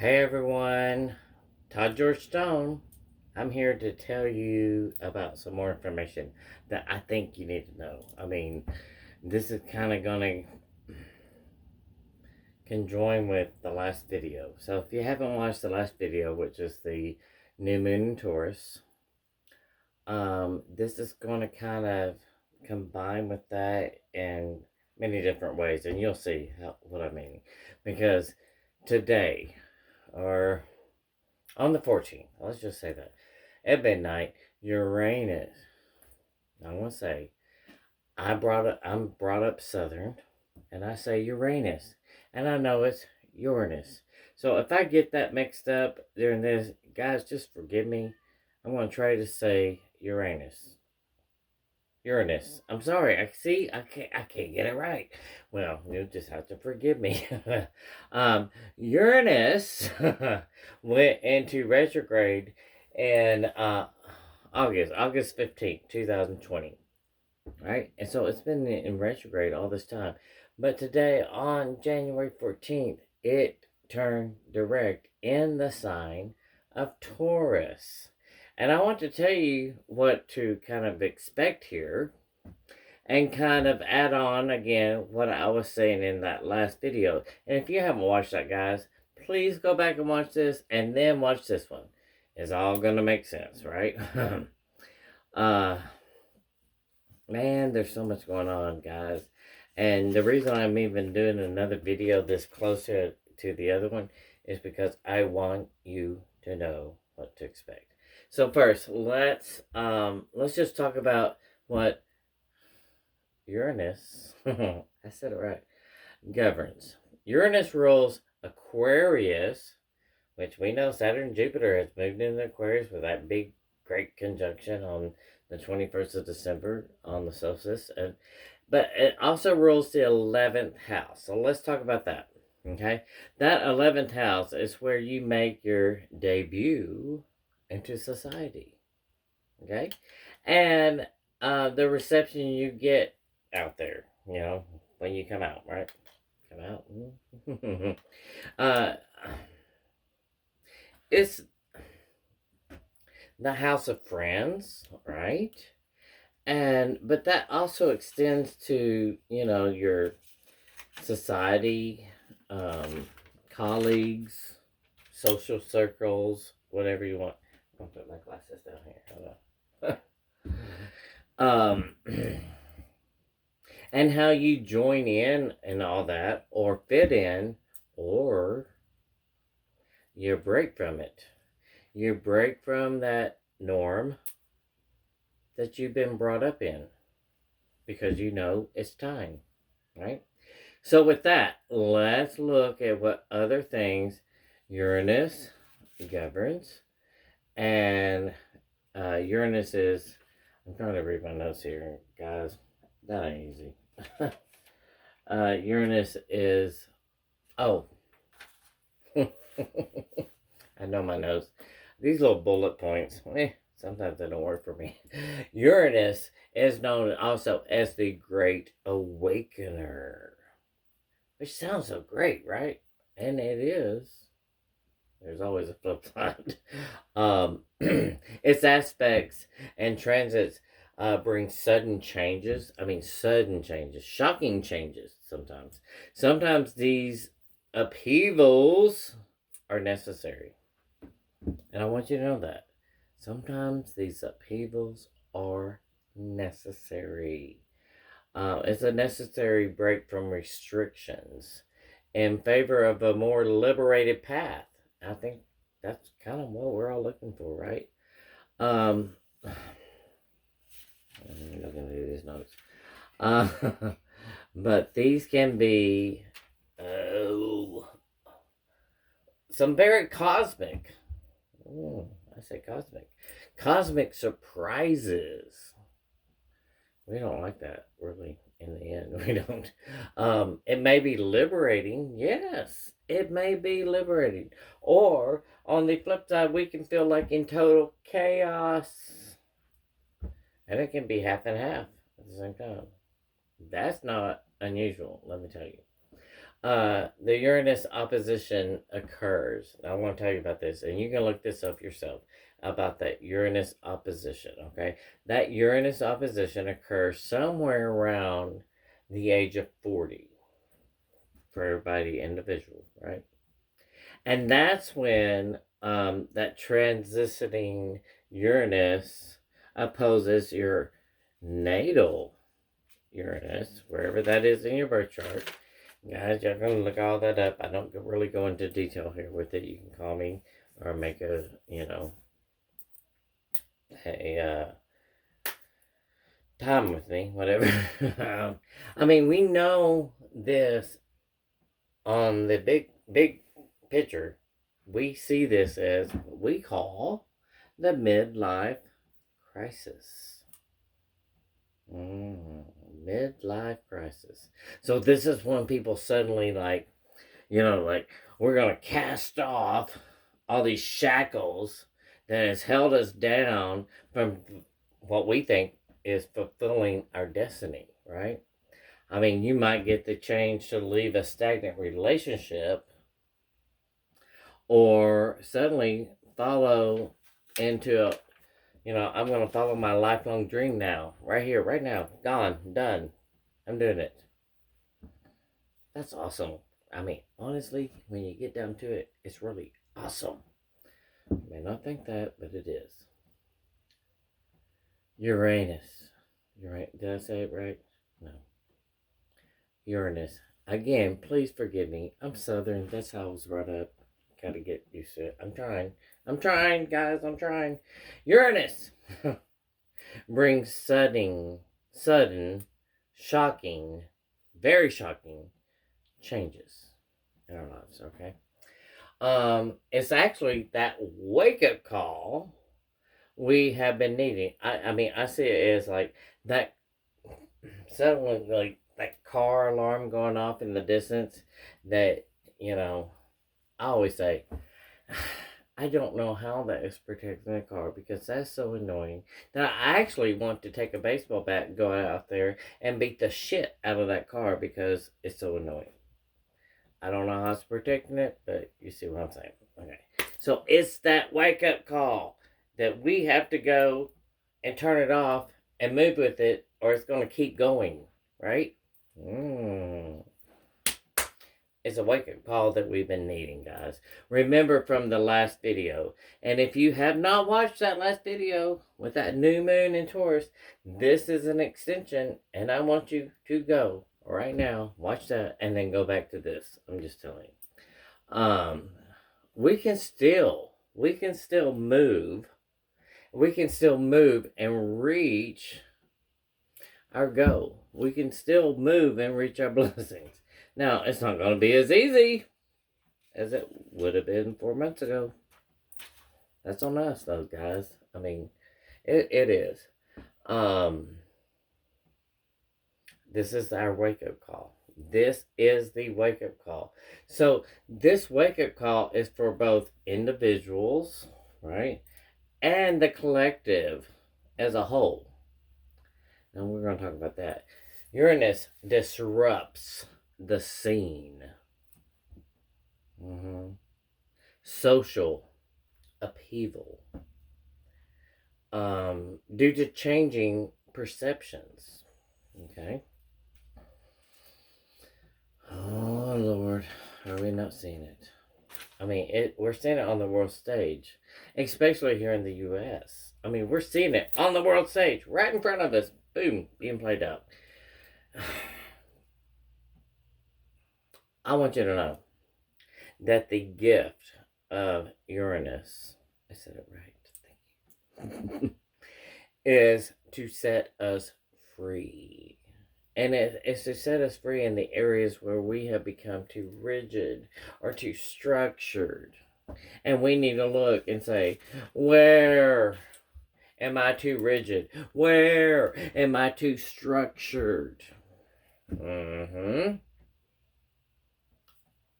Hey everyone, Todd George Stone. I'm here to tell you about some more information that I think you need to know. This is kind of going to conjoin with the last video. So if you haven't watched the last video, which is the new moon in Taurus, this is going to kind of combine with that in many different ways, and you'll see what I mean. Because today, or on the 14th, let's just say that, at midnight, Uranus, I'm going to say, I'm brought up Southern, and I say Uranus, and I know it's Uranus. So if I get that mixed up during this, guys, just forgive me. I'm going to try to say Uranus. Uranus. I'm sorry. I can't get it right. Well, you'll just have to forgive me. Uranus went into retrograde in August 15th, 2020. Right? And so it's been in retrograde all this time. But today, on January 14th, it turned direct in the sign of Taurus. And I want to tell you what to kind of expect here and kind of add on again what I was saying in that last video. And if you haven't watched that, guys, please go back and watch this and then watch this one. It's all going to make sense, right? Man, there's so much going on, guys. And the reason I'm even doing another video this closer to the other one is because I want you to know what to expect. So first, let's just talk about what Uranus, I said it right, governs. Uranus rules Aquarius, which we know Saturn and Jupiter has moved into Aquarius with that big, great conjunction on the 21st of December on the solstice. But it also rules the 11th house. So let's talk about that. Okay? That 11th house is where you make your debut into society. Okay? And the reception you get out there, when you come out, right? Come out. It's the house of friends, right? But that also extends to, your society, colleagues, social circles, whatever you want. I'm gonna put my glasses down here. Hold on. And how you join in and all that, or fit in, or you break from it. You break from that norm that you've been brought up in because it's time, right? So with that, let's look at what other things Uranus governs. And Uranus is, I'm trying to read my notes here, guys. That ain't easy. Uranus is, I know my notes. These little bullet points, sometimes they don't work for me. Uranus is known also as the Great Awakener. Which sounds so great, right? And it is. There's always a flip side. Its aspects and transits bring sudden changes. Shocking changes sometimes. Sometimes these upheavals are necessary. And I want you to know that. Sometimes these upheavals are necessary. It's a necessary break from restrictions in favor of a more liberated path. I think that's kind of what we're all looking for, right? I'm looking through these notes. But these can be some very cosmic. I say cosmic. Cosmic surprises. We don't like that, really, in the end. We don't. It may be liberating. Yes, it may be liberating. Or, on the flip side, we can feel like in total chaos. And it can be half and half at the same time. That's not unusual, let me tell you. The Uranus opposition occurs. I want to tell you about this, and you can look this up yourself about that Uranus opposition, okay? That Uranus opposition occurs somewhere around the age of 40 for everybody individual, right? And that's when that transitioning Uranus opposes your natal Uranus, wherever that is in your birth chart. Guys, y'all gonna look all that up. I don't really go into detail here with it. You can call me or make a, a time with me, whatever. I mean, we know this on the big picture. We see this as what we call the midlife crisis. Midlife crisis. So this is when people suddenly like we're gonna cast off all these shackles that has held us down from what we think is fulfilling our destiny, right? I mean, you might get the change to leave a stagnant relationship or suddenly follow into a, I'm going to follow my lifelong dream now, right here, right now, gone, done. I'm doing it. That's awesome. I mean, honestly, when you get down to it, it's really awesome. You may not think that, but it is. Uranus. Did I say it right? No. Uranus. Again, please forgive me. I'm Southern. That's how I was brought up. Gotta get used to it. I'm trying, guys. I'm trying. Uranus brings sudden, shocking, very shocking changes in our lives, okay? It's actually that wake-up call we have been needing. I mean, I see it as like that suddenly, like that car alarm going off in the distance that, I always say, I don't know how that is protecting the car because that's so annoying that I actually want to take a baseball bat and go out there and beat the shit out of that car because it's so annoying. I don't know how it's protecting it, but you see what I'm saying. Okay. So it's that wake up call that we have to go and turn it off and move with it or it's going to keep going, right? It's a wake-up call that we've been needing, guys. Remember from the last video. And if you have not watched that last video with that new moon in Taurus, this is an extension. And I want you to go right now, watch that, and then go back to this. I'm just telling you. We can still move. We can still move and reach our goal. We can still move and reach our blessings. Now, it's not going to be as easy as it would have been 4 months ago. That's on us, though, guys. I mean, it is. This is our wake-up call. This is the wake-up call. So, this wake-up call is for both individuals, right, and the collective as a whole. And we're going to talk about that. Uranus disrupts the scene. Social upheaval. Due to changing perceptions. Okay. Oh, Lord. Are we not seeing it? I mean, we're seeing it on the world stage. Especially here in the U.S. I mean, we're seeing it on the world stage. Right in front of us. Boom. Being played out. I want you to know that the gift of Uranus, I said it right, thank you, is to set us free. And it's to set us free in the areas where we have become too rigid or too structured. And we need to look and say, where am I too rigid? Where am I too structured?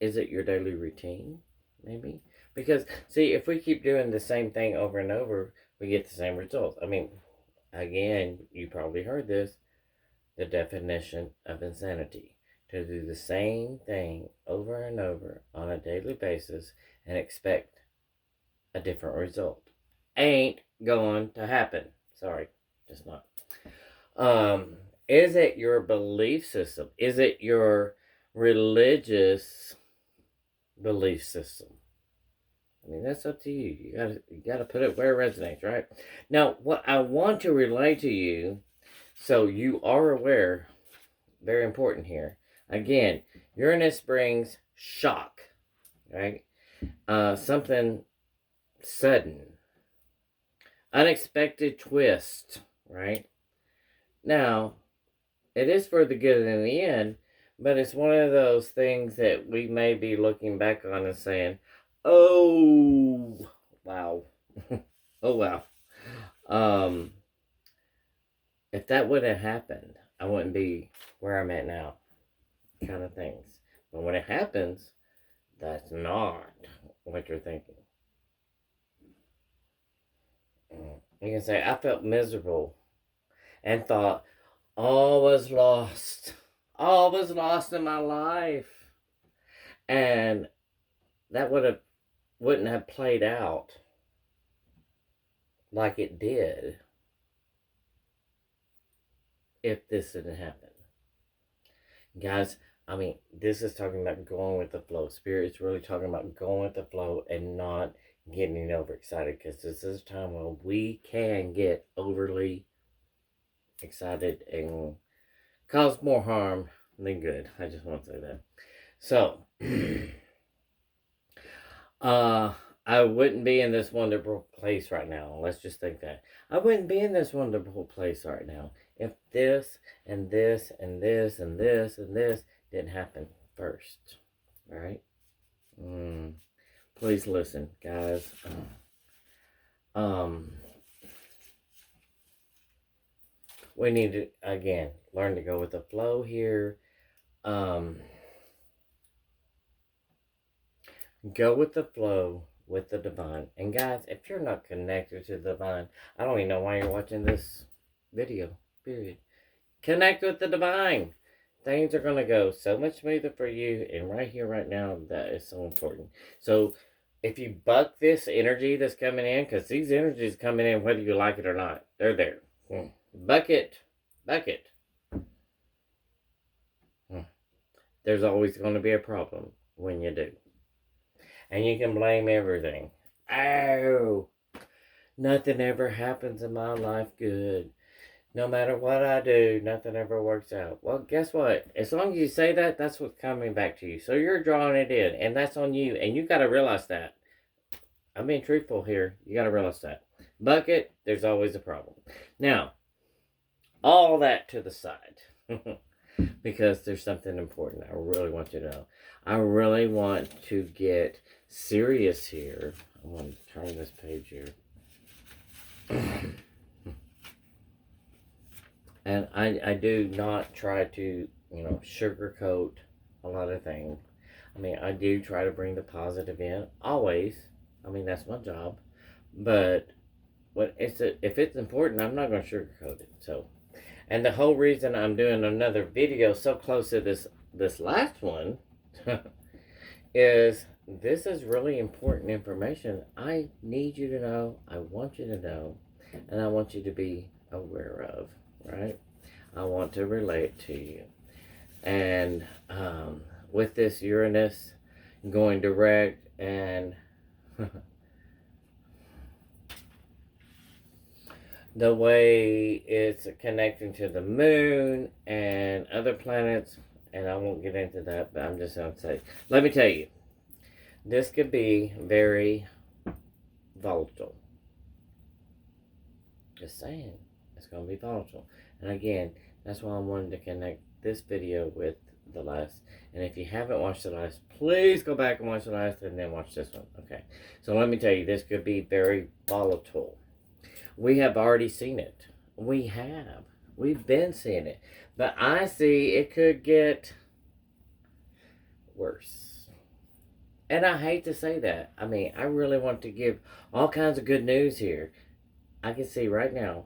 Is it your daily routine? Maybe? Because, see, if we keep doing the same thing over and over, we get the same results. I mean, again, you probably heard this. The definition of insanity. to do the same thing over and over on a daily basis and expect a different result. Ain't going to happen. Sorry, just not. Is it your belief system? Is it your religious belief system? I mean, that's up to you. You gotta put it where it resonates, right? Now, what I want to relay to you, so you are aware, very important here. Again, Uranus brings shock, right? Something sudden, unexpected twist, right? Now, it is for the good in the end, but it's one of those things that we may be looking back on and saying, oh, wow. Oh, wow. If that wouldn't have happened, I wouldn't be where I'm at now, kind of things. But when it happens, that's not what you're thinking. You can say, I felt miserable and thought, all was lost. All was lost in my life. And that wouldn't have played out like it did if this didn't happen. Guys, I mean, this is talking about going with the flow. Spirit's really talking about going with the flow and not getting overexcited, because this is a time when we can get overly excited and cause more harm than good. I just want to say that. So, I wouldn't be in this wonderful place right now. Let's just think that. I wouldn't be in this wonderful place right now if this and this and this and this and this didn't happen first. Alright? Please listen, guys. We need to, again, learn to go with the flow here. Go with the flow with the divine. And guys, if you're not connected to the divine, I don't even know why you're watching this video, period. Connect with the divine. Things are going to go so much smoother for you. And right here, right now, that is so important. So, if you buck this energy that's coming in, because these energies coming in whether you like it or not, they're there. Buck it. There's always going to be a problem when you do. And you can blame everything. Oh, nothing ever happens in my life good. No matter what I do, nothing ever works out. Well, guess what? As long as you say that, that's what's coming back to you. So you're drawing it in, and that's on you. And you got to realize that. I'm being truthful here. You got to realize that. Bucket, there's always a problem. Now, all that to the side. Because there's something important I really want you to know. I really want to get serious here. I'm going to turn this page here. And I do not try to, sugarcoat a lot of things. I mean, I do try to bring the positive in, always. I mean, that's my job. But if it's important, I'm not going to sugarcoat it. So, and the whole reason I'm doing another video so close to this last one is this is really important information. I need you to know, I want you to know, and I want you to be aware of, right? I want to relate to you. And with this Uranus going direct and the way it's connecting to the moon and other planets, and I won't get into that, but I'm just going to say, let me tell you, this could be very volatile. Just saying, it's going to be volatile. And again, that's why I wanted to connect this video with the last. And if you haven't watched the last, please go back and watch the last and then watch this one. Okay, so let me tell you, this could be very volatile. We have already seen it. We've been seeing it. But I see it could get worse. And I hate to say that. I mean, I really want to give all kinds of good news here. I can see right now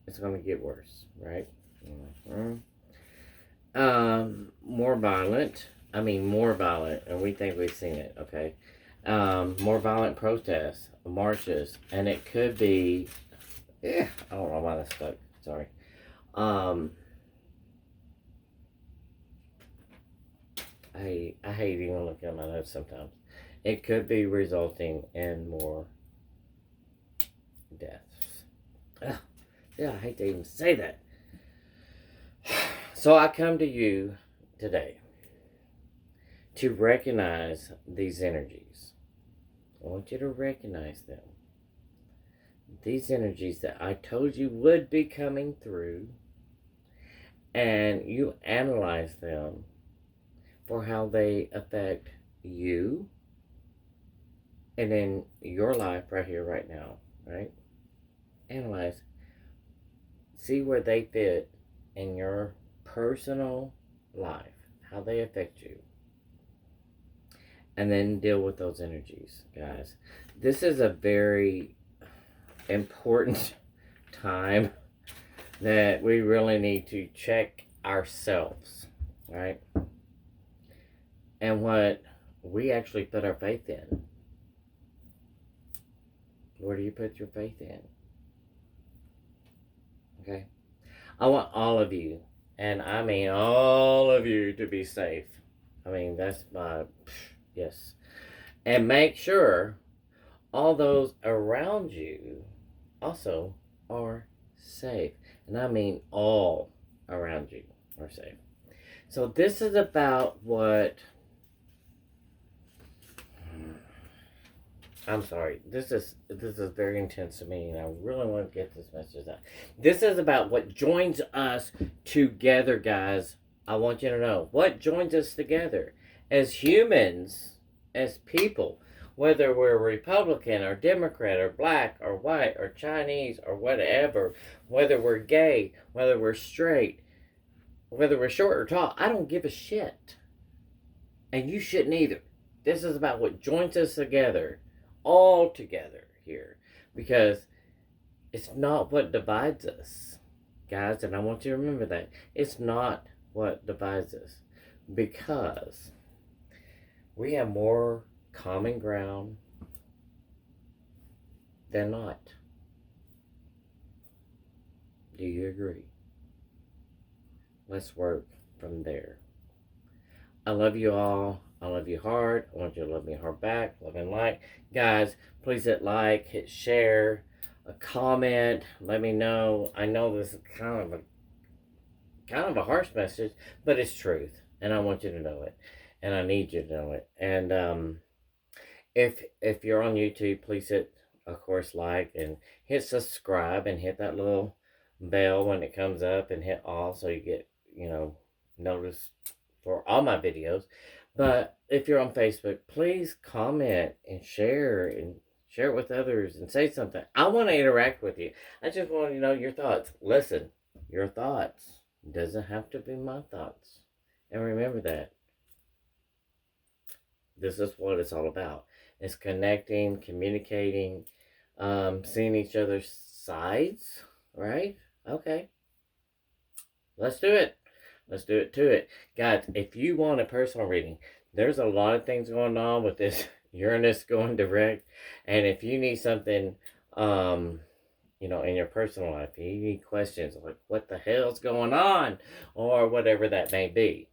it's going to get worse, right? More violent. I mean, more violent, and we think we've seen it, okay? More violent protests, marches, and it could be, yeah, I don't know why that's stuck, sorry. I hate even looking at my notes sometimes. It could be resulting in more deaths. Ugh, yeah, I hate to even say that. So I come to you today to recognize these energies. I want you to recognize them. These energies that I told you would be coming through, and you analyze them for how they affect you and in your life right here, right now, right? Analyze, see where they fit in your personal life, how they affect you, and then deal with those energies, guys. This is a very important time that we really need to check ourselves, right? And what we actually put our faith in. Where do you put your faith in? Okay? I want all of you, and I mean all of you, to be safe. I mean, that's my, yes. And make sure all those around you also are safe. And I mean all around you are safe. So this is about what, I'm sorry, this is very intense to me, and I really want to get this message out. This is about what joins us together, guys. I want you to know what joins us together as humans, as people, whether we're Republican or Democrat or black or white or Chinese or whatever, whether we're gay, whether we're straight, whether we're short or tall. I don't give a shit, and you shouldn't either. This is about what joins us together, all together here, because it's not what divides us, guys. And I want you to remember that it's not what divides us, because we have more common ground than not. Do you agree? Let's work from there. I love you all. I love you hard. I want you to love me hard back. Love and like. Guys, please hit like, hit share, a comment. Let me know. I know this is kind of a harsh message, but it's truth. And I want you to know it. And I need you to know it. And if you're on YouTube, please hit, of course, like and hit subscribe and hit that little bell when it comes up, and hit all so you get, notice for all my videos. But if you're on Facebook, please comment and share it with others and say something. I want to interact with you. I just want to know your thoughts. Listen, your thoughts doesn't have to be my thoughts. And remember that. This is what it's all about. It's connecting, communicating, seeing each other's sides, right? Okay. Let's do it. Let's do it to it. Guys, if you want a personal reading, there's a lot of things going on with this Uranus going direct. And if you need something, in your personal life, you need questions like what the hell's going on, or whatever that may be,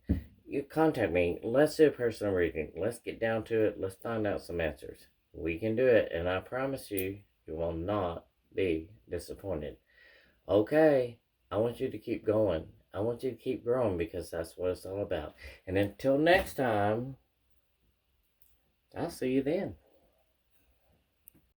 you contact me. Let's do a personal reading. Let's get down to it. Let's find out some answers. We can do it. And I promise you, you will not be disappointed. Okay. I want you to keep going. I want you to keep growing, because that's what it's all about. And until next time, I'll see you then.